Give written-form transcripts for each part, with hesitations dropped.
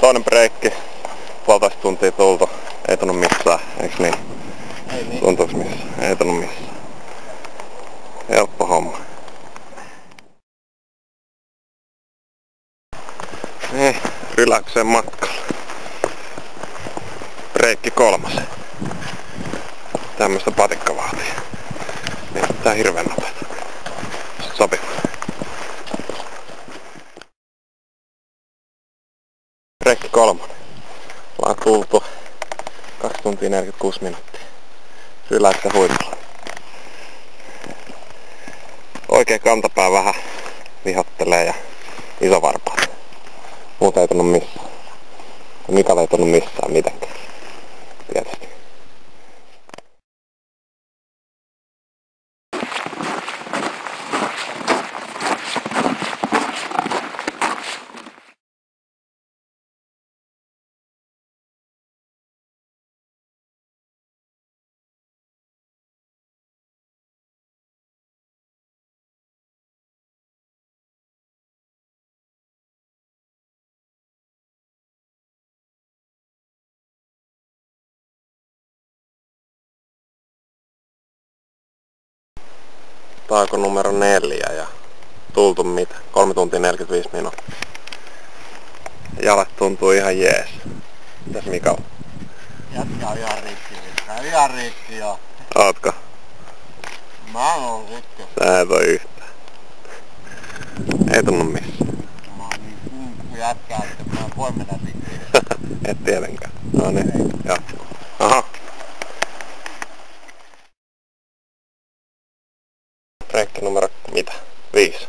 Toinen breikki. 1,5 tuntia tultu. Ei tunnu missään, eiks niin? Ei niin. Tuntuuks missään? Ei tunnu missään. Helppo homma. Niin, Ryläkseen matkalla. Breikki 3. Tämmöstä patikkavauhtia. Niin, tää hirveen nopeeta. Sopiva. Breikki 3. Ollaan tultu 2 tuntia 46 minuuttia. Ryläkseen huipulla. Oikea kantapää vähän vihottelee ja iso varpaat. Muuta ei tunnu missään. Mikalle ei tunnu missään mitenkään. Tietysti. Tauko numero 4 ja tultu mitä? 3 tuntia 45 minuuttia. Jalat tuntuu ihan jees. Mitäs Mika? Jätkä on ihan rikki. Ihan rikki joo. Ootko? Mä oon ollut rikki. Sä et oo yhtään. Ei tunnu missään. Mä oon niin kuin jätkää, että mä en voi mennä rikki. Et tietenkään. No niin, jatkuu. Aha. Breikki numero mitä? 5.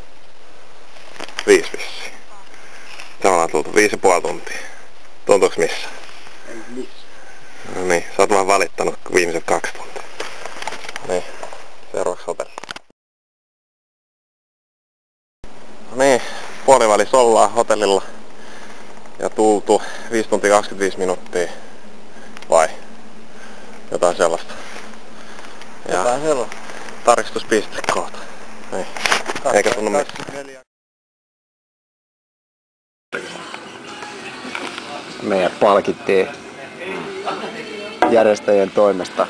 5 vissiin. Tää ollaan tultu 5,5 tuntia. Tuntuuks missä? Ei missä. No niin, sä oot vähän valittanut viimeiset 2 tuntia. Niin, seuraavaksi hotelli. No niin, puolivälissä ollaan hotellilla. Ja tultu 5 tuntia 25 minuuttia. Vai? Jotain sellaista. Jotain sellaista. Tarkistuspiste kohta. Niin. Eikä tunnu missään. 24. Meidät palkittiin järjestäjien toimesta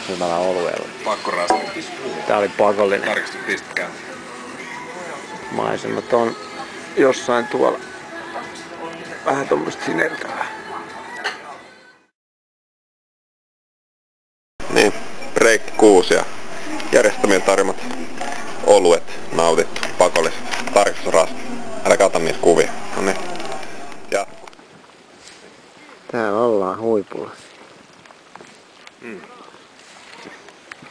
hyvällä olueella. Pakkorasti. Tää oli pakollinen. Tarkistuspiste käy. Maisemat on jossain tuolla vähän tommoista sinertävää. Niin, breikki 6 ja järjestämien tarjomat oluet nautittu, pakolliset, tarkistusrasti. Älä ota niitä kuvia. No niin. Ja. Täällä ollaan huipulla.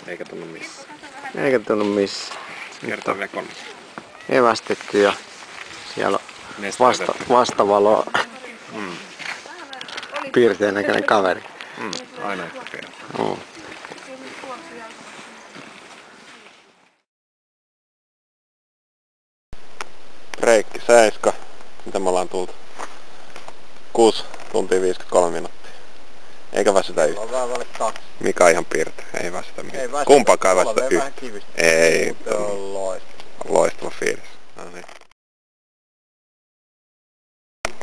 Eikä tunnu missään. Eikä tunnu missään. Kertaa vielä 3. Evästetty ja siellä on vastavalo piirteen näköinen kaveri. Aina yhtä pieni. Breikki 7. Mitä me ollaan tultu? 6 tuntia 53 minuuttia. Eikä väsytä yhtä. On vähän välissä 2. Mikä on ihan piirteä. Ei väsytä mitään. Ei väsytä. Kumpaakaan ei väsytä Vähän yhtä. kivistä. Ei. Se on loistava. Loistava fiilis. No niin.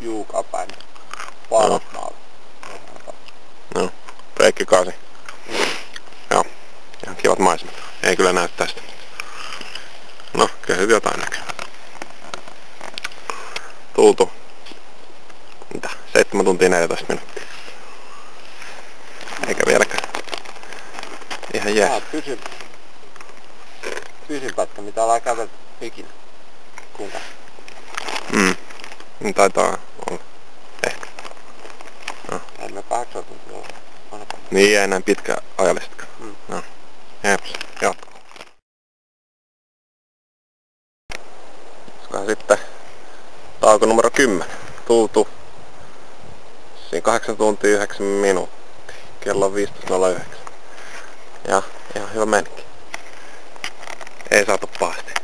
Juukapäin. Valot maalle. No. Breikki 8. Joo. Ihan kivat maisemat. Ei kyllä näy tästä. No, kyllä nyt jotain näkyy. Tultu. Mitä? 7 tuntia 14 minuuttia. Eikä vieläkään. Ihan jees. Pysin pätkä, mitä ollaan kävelty ikinä. Kuinka? Niin taitaa olla. Ehkä. No. Ei me 8 tuntia olla. Ainakaan. Niin ei näin pitkä ajallistakaan. No. Jeps. Jatkuu. Olisikohan sitten tauko numero 10. Tultu. Siinä 8 tuntia 9 minuuttia. Kello on 15.09. Ja ihan hyvä menikin. Ei saatu pahasti.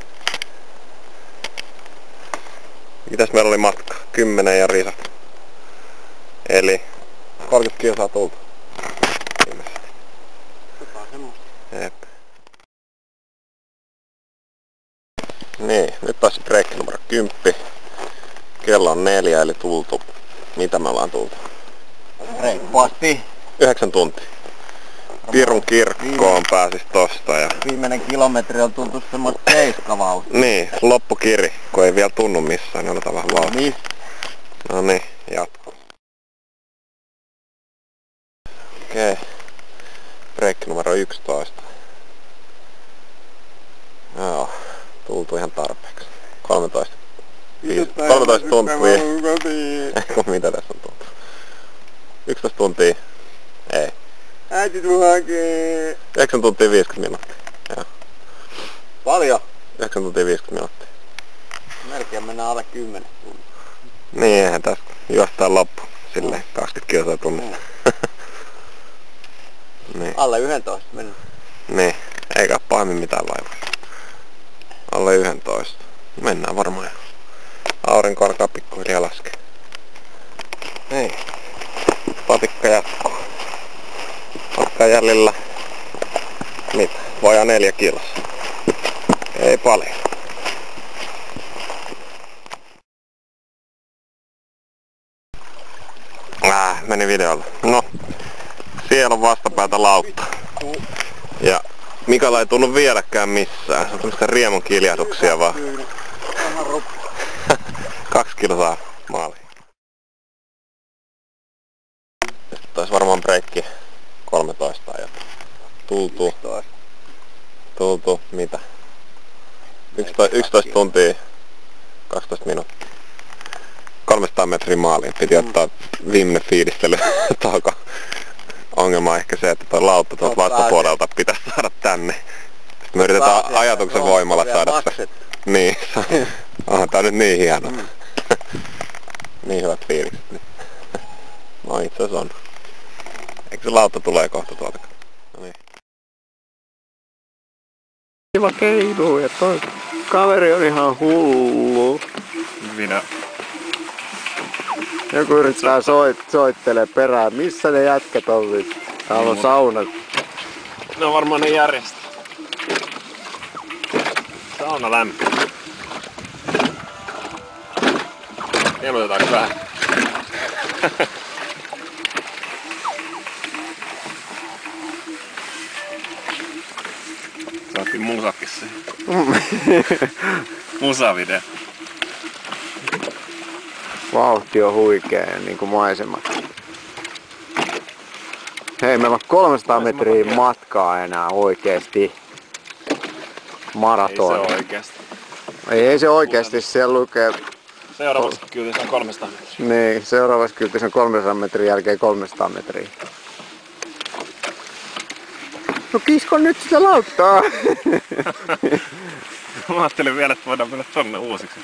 Mitäs meillä oli matka? 10 ja risat. Eli 30 kilsaa tultu. Ilmeisesti. Jotain semmoista. Jep. Niin, nyt taas breikki numero 10. Kello on 4 eli tultu. Mitä me ollaan tultu? Reippaasti. 9 tuntia. Pirun kirkkoon pääsis tosta ja... Viimeinen kilometri on tuntu semmoista seiskavauhtia. Niin, loppukiri, kun ei vielä tunnu missään, niin otetaan vähän vauhtia. Niin. No niin, jatko. Okei. Breikki numero 11. Joo, tultu ihan tarpeeksi. 13 tuntia. Mitä tässä on tultu? 11 tuntia. Ei. Äiti tuu hakee. 9 tuntia 50 minuuttia. Joo. Paljon. 9 tuntia 50 minuuttia. Melkein mennään alle 10 tuntia. Niin, eihän tässä juostaan loppu. Silleen 20 kilsaa tunnissa. Niin. Alle 11 mennään. Niin, eikä ole pahemmin mitään vaivaa. Alle 11. Mennään varmaan jo. Aurinko alkaa pikkuhiljaa laskea. Ei. Patikka jatkuu. Ottaa jäljellä. Mitä? Vajaa 4 kiloa. Ei paljon. Meni videolla. No, siellä on vastapäätä lautta. Ja Mikaela ei tunnu vieläkään missään. Se on tämmöistä riemun kiljahduksia vaan. 2 kilsaa maaliin. Sitten taisi varmaan breikki 13 ja tultu mitä? 11 tuntia 12 minuuttia. 300 metriä maaliin. Piti ottaa viimeinen fiilistely tauko. Ongelma on ehkä se, että tuo lautta tuolta vastapuolelta pitäisi saada tänne. Sitten me yritetään ajatuksen voimalla saada se. Niin, onhan tää nyt niin hieno. Niin hyvät fiilikset. No itse asiassa on. Eikö se lautta tulee kohta tuolta? No niin. Kiva keinuu ja toi kaveri on ihan hullu. Minä. Joku yrittää soittelee perään. Missä ne jätkät on nyt? Täällä on saunat. No varmaan ne järjestää. Sauna lämmin. Ilmoitetaanko vähän? Saatiin musakin siihen. Musavideo. Vauhti on huikea, niinku maisemat. Hei, meillä on 300 metriä matkaa enää oikeesti. Maraton. Ei se oikeesti. Ei se oikeesti, siellä lukee... Seuraavassa kyytissä on 300 metriä. Niin, seuraavassa kyytissä on 300 metrin jälkeen 300 metriä. No kisko nyt sitä lauttaa! Mä ajattelin vielä, että voidaan mennä tonne uusiksi.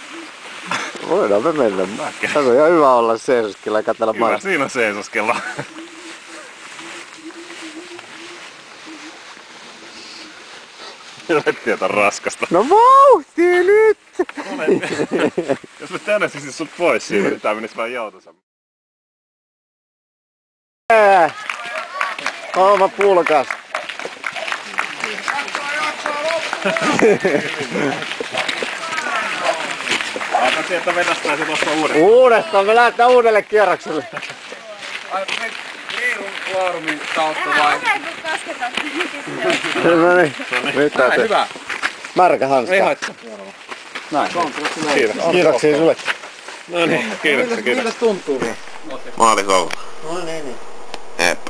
Voidaan me mennä. Tässä on ihan hyvä olla seisoskella ja katsella Hyvä maailmaa. siinä seisoskella. Joletti on raskasta. No vauhti nyt! Jos mä tänäsisin sut pois siitä, niin tää menis vähän joutuisemmin. Kolma pulkas. Aika sieltä vedästään se tuossa uudestaan. Uudestaan, me lähdetään uudelle kierrokselle. Laarumin kautta vai? No niin, nyt täytyy. Hyvä. Märkä hanska. Ei haittaa. Näin. Kiitos. Kiitoksia sulle. No niin, kiitoksia. Miltä tuntuu? Maalis ollut. No niin. Jep.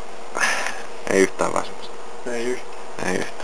Ei yhtään väsymystä. Ei yhtään. Ei yhtään.